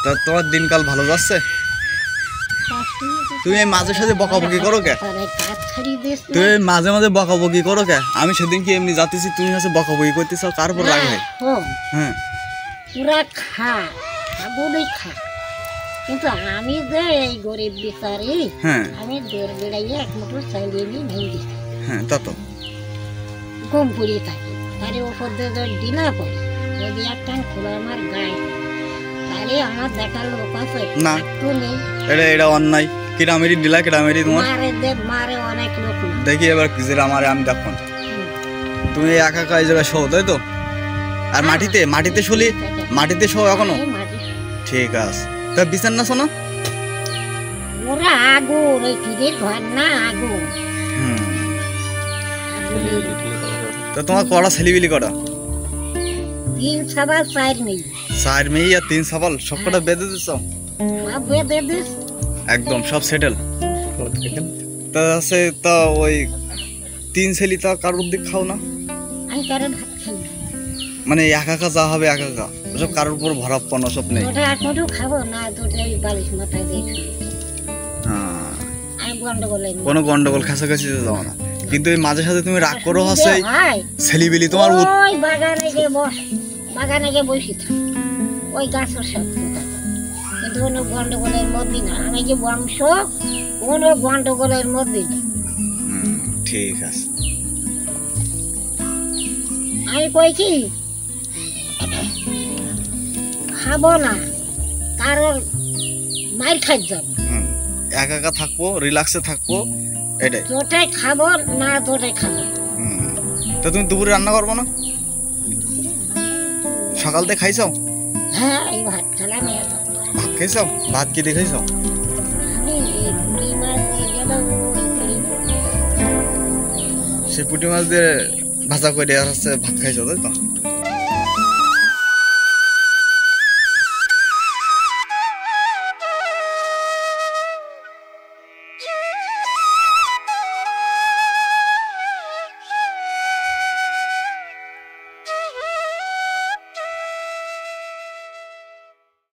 তা তোমার দিনকাল ভালো যাচ্ছে? তুমি এই মাঝে সাঝে বকাবকি করো কে? তুমি মাঝে মাঝে বকাবকি করো কে? আমি সেদিন কি এমনি যাতেছি, তুমি হচ্ছে বকাবকি করতেছ, কার উপর রাগ হয়? হ্যাঁ পুরা খা খাবই খা, কিন্তু আমি যে এই গরিব বিচারি, আমি দৌড় বেড়াইয়া এক মুঠো চাইলিয়ে নিয়ে ভেঙে হ্যাঁ তা তো কম পড়িয়ে থাকি, তার ওপর দিয়ে যদি ডিনা পড়ে, যদি একটা খোলা আমার গায়ে, তাহলে আমার দেখার লোক আছে না, তো নেই। এটা অন্যায়। কিরামেরি দিলা, কিরামেরি তোমার মারে অনেক লোক। দেখি এবার যেটা মারে আমি দেখো। তুমি একা একা এই জায়গায় শো, তাই তো? আর মাটিতে মাটিতে শুলি, মাটিতে শো এখনো? ঠিক আছে। তা বিছান না শোনো, ওরা আগুন, ওই ফিরের ঘর না আগুন। তা তোমার কটা ছেলেবিলি কটা? 3 সবাল 4 মেয়ে। 4 মেয়ে আর 3 সবাল, সব কটা বেঁধে দিচ্ছ? বেঁধে দিস একদম সব সেটেল। তা আছে, তা ওই 3 ছেলে তা কারোর দিক খাও না? আমি কারো ভাত খাই না। মানে একা একা যা হবে একা একা, সব কারোর উপর ভরাপ্পন্ন সব নেই। ওটা একটু খাবো না, দুটাই বালিশ মাথায় দিয়ে হ্যাঁ, আমি গন্ডগোল কোনো গন্ডগোল খাসাখাসি যাও না, কিন্তু এই মাঝে সাথে তুমি রাগ করো আছে ছেলেবিলি তোমার। ওই বাগানে গিয়ে বস, বাগানে গিয়ে বসি থাক, ওই গাছের সাথে, কিন্তু কোনো গন্ডগোলের মধ্যে না। আমি যে বংশ, কোনো গন্ডগোলের মধ্যে না। ঠিক আছে, আমি কই কি খাবো না, কারোর মার খাই যাব, একা একা থাকবো, রিল্যাক্সে থাকবো, এটাই। তোটাই খাবো না, তোটাই খাবো। তা তুমি দুপুরে রান্না করবো না? সকাল থেকে খাইছাও? হ্যাঁ, এই ভাত খেলাম। ভাত খাইছাও? ভাত কি দিয়ে খাইছাও? আমি পুঁটি মাছ দিয়ে গেলাম, সে পুঁটি মাছ দিয়ে ভাজা করে আর হচ্ছে ভাত খাইছো, তাই তো?